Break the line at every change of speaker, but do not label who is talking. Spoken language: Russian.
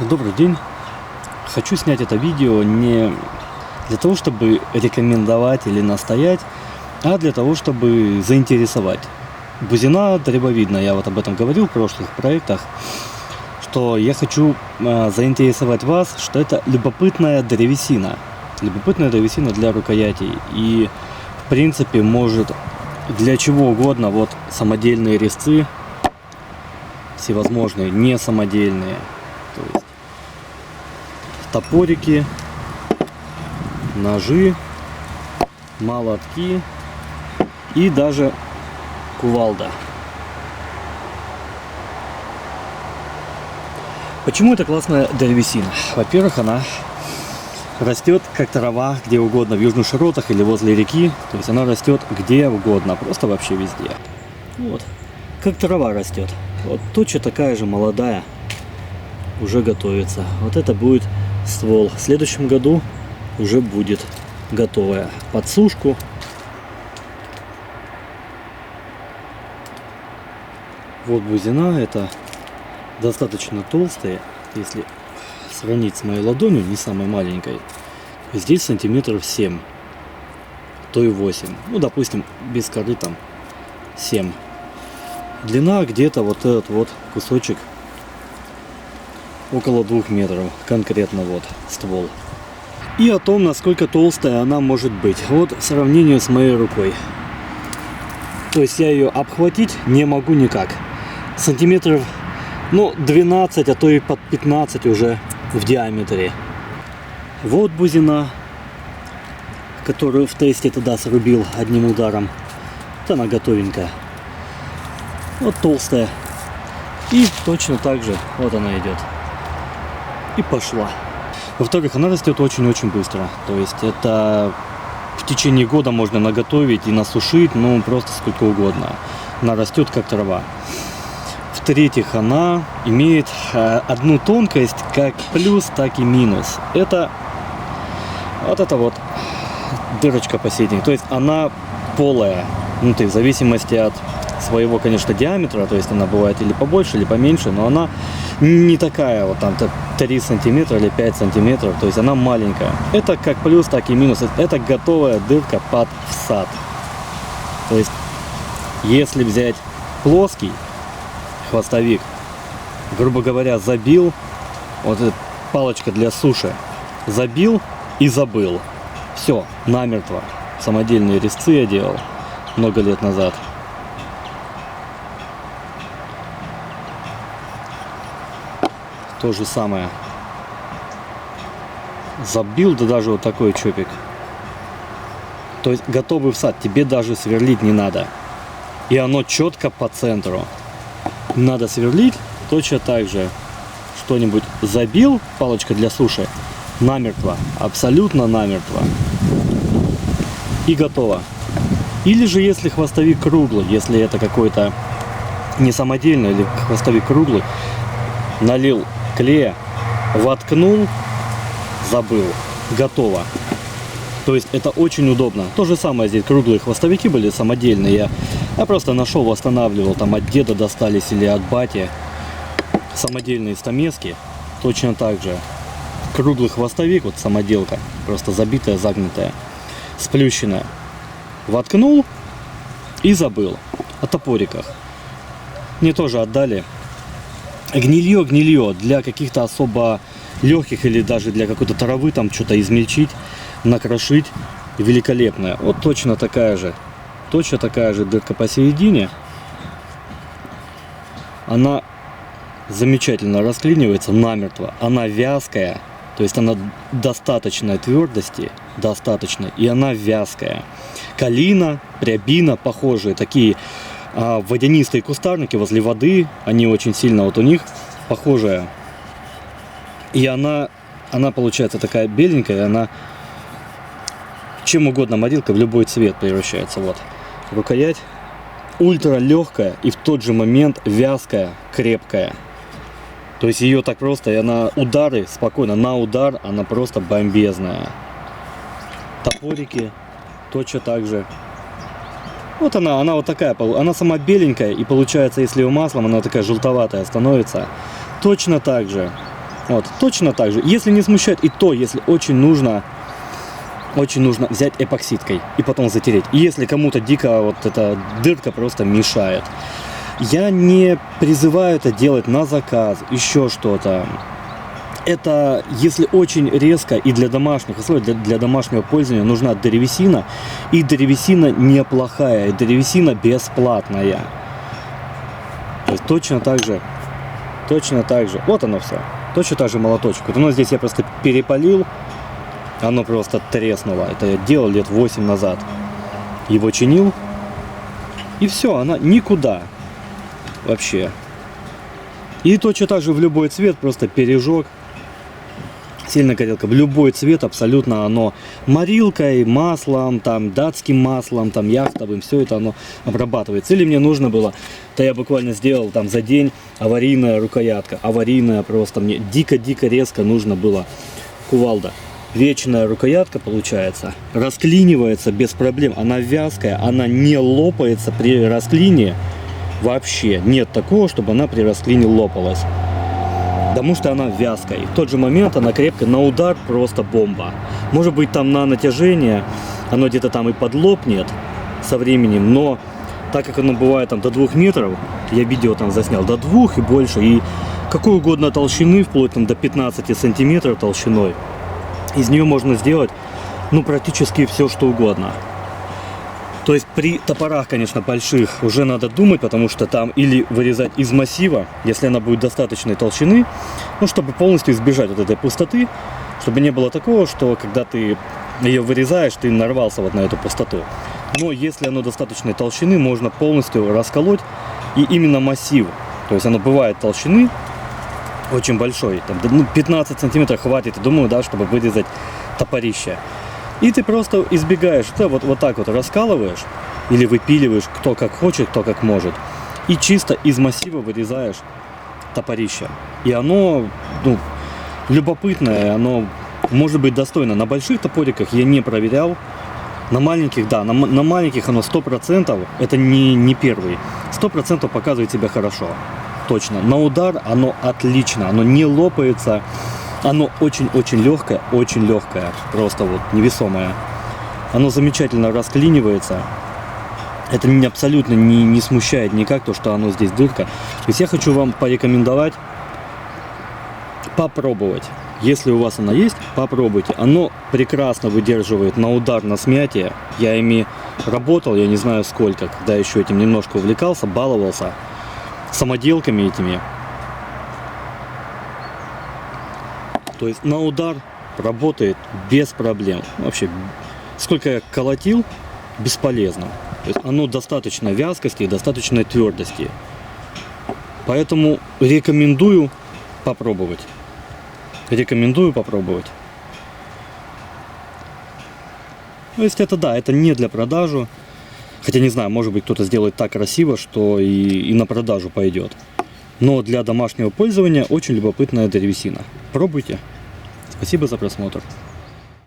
Добрый день! Хочу снять это видео не для того, чтобы рекомендовать или настоять, а для того, чтобы заинтересовать. Бузина древовидная, я вот об этом говорил в прошлых проектах, что я хочу заинтересовать вас, что это любопытная древесина для рукоятей. И в принципе может для чего угодно, вот самодельные резцы, всевозможные, не самодельные, то есть топорики, ножи, молотки и даже кувалда. Почему это классная древесина? Во-первых, она растет как трава где угодно, в южных широтах или возле реки. То есть она растет где угодно, просто вообще везде. Вот, как трава растет. Вот точно такая же молодая уже готовится. Вот это будет ствол. В следующем году уже будет готовая под сушку. Вот бузина, это достаточно толстые, если сравнить с моей ладонью, не самой маленькой. Здесь сантиметров 7, то и 8. Ну, допустим, без коры там 7. Длина где-то вот этот вот кусочек около 2 метров, конкретно вот ствол. И о том, насколько толстая она может быть. Вот в сравнении с моей рукой. То есть я ее обхватить не могу никак. Сантиметров, ну, 12, а то и под 15 уже в диаметре. Вот бузина, которую в тесте тогда срубил одним ударом. Вот она готовенькая. Вот толстая. И точно так же вот она идет. И пошла. Во-вторых, она растет очень-очень быстро. То есть это в течение года можно наготовить и насушить, ну просто сколько угодно. Она растет как трава. В-третьих, она имеет одну тонкость, как плюс, так и минус. Это вот эта вот дырочка посередине. То есть она полая. Ну, то есть в зависимости от своего, конечно, диаметра, то есть она бывает или побольше, или поменьше, но она не такая вот там 3 сантиметра или 5 сантиметров, то есть она маленькая. Это как плюс, так и минус. Это готовая дырка под всад. То есть если взять плоский хвостовик, грубо говоря, забил, вот эта палочка для суши, забил и забыл. Все, намертво. Самодельные резцы я делал много лет назад. То же самое. Забил, да даже вот такой чопик. То есть готовый всад, тебе даже сверлить не надо. И оно четко по центру. Надо сверлить точно так же. Что-нибудь забил, палочка для суши, намертво, абсолютно намертво. И готово. Или же если хвостовик круглый, если это какой-то не самодельный, или хвостовик круглый, налил клея, воткнул, забыл, готово. То есть это очень удобно. То же самое здесь, круглые хвостовики были самодельные. Я просто нашел, восстанавливал, там от деда достались или от бати. Самодельные стамески. Точно так же. Круглый хвостовик, вот самоделка, просто забитая, загнутая, сплющенная. Воткнул и забыл. О топориках. Мне тоже отдали. Гнилье для каких-то особо легких или даже для какой-то травы там что-то измельчить, накрошить. Великолепная. Вот точно такая же дырка посередине. Она замечательно расклинивается намертво. Она вязкая, то есть она достаточной твердости, и она вязкая. Калина, рябина, похожие такие водянистые кустарники возле воды, они очень сильно, вот у них похожая. И она получается такая беленькая, она чем угодно морилка в любой цвет превращается. Вот рукоять ультра легкая и в тот же момент вязкая, крепкая. То есть ее так просто, и она удары спокойно, на удар она просто бомбезная. Топорики точно так же. Вот она вот такая, она сама беленькая, и получается, если ее маслом, она такая желтоватая становится. Точно так же Вот, точно так же. Если не смущает, и то, если очень нужно взять эпоксидкой и потом затереть. И если кому-то дико вот эта дырка просто мешает. Я не призываю это делать на заказ, еще что-то. Это если очень резко и для домашних условий, для домашнего пользования нужна древесина. И древесина неплохая, и древесина бесплатная. То есть точно так же. Вот оно все. Точно так же молоточек. Вот оно здесь я просто перепалил. Оно просто треснуло. Это я делал лет 8 назад. Его чинил. И все, она никуда. Вообще. И точно так же в любой цвет, просто пережег. Сильная горелка. В любой цвет абсолютно оно морилкой, маслом, там, датским маслом, там, яхтовым, все это оно обрабатывается. Или мне нужно было, то я буквально сделал там за день аварийная рукоятка. Аварийная просто. Мне дико-дико резко нужно было кувалда. Вечная рукоятка получается. Расклинивается без проблем. Она вязкая, она не лопается при расклине. Вообще нет такого, чтобы она при расклине лопалась. Потому что она вязкая. И в тот же момент она крепкая, на удар просто бомба. Может быть там на натяжение оно где-то там и подлопнет со временем, но так как оно бывает там до 2 метров, я видео там заснял, до 2 и больше, и какой угодно толщины, вплоть там до 15 сантиметров толщиной, из нее можно сделать ну практически все что угодно. То есть при топорах, конечно, больших уже надо думать, потому что там или вырезать из массива, если она будет достаточной толщины, ну, чтобы полностью избежать вот этой пустоты, чтобы не было такого, что когда ты ее вырезаешь, ты нарвался вот на эту пустоту. Но если оно достаточной толщины, можно полностью расколоть, и именно массив, то есть оно бывает толщины очень большой, там, ну, 15 сантиметров хватит, я думаю, да, чтобы вырезать топорище. И ты просто избегаешь, ты вот так вот раскалываешь или выпиливаешь, кто как хочет, кто как может. И чисто из массива вырезаешь топорище. И оно, ну, любопытное, оно может быть достойно. На больших топориках я не проверял. На маленьких, да, на маленьких оно 100%, это не первый. 100% показывает себя хорошо. Точно. На удар оно отлично, оно не лопается. Оно очень-очень легкое, просто вот невесомое. Оно замечательно расклинивается. Это меня абсолютно не смущает никак, то, что оно здесь дырка. То есть я хочу вам порекомендовать попробовать. Если у вас она есть, попробуйте. Оно прекрасно выдерживает на удар, на смятие. Я ими работал, я не знаю сколько, когда еще этим немножко увлекался, баловался самоделками этими. То есть на удар работает без проблем. Вообще, сколько я колотил, бесполезно. То есть оно достаточно вязкости и достаточно твердости. Поэтому рекомендую попробовать. То есть это да, это не для продажи. Хотя не знаю, может быть кто-то сделает так красиво, что и на продажу пойдет. Но для домашнего пользования очень любопытная древесина. Пробуйте. Спасибо за просмотр.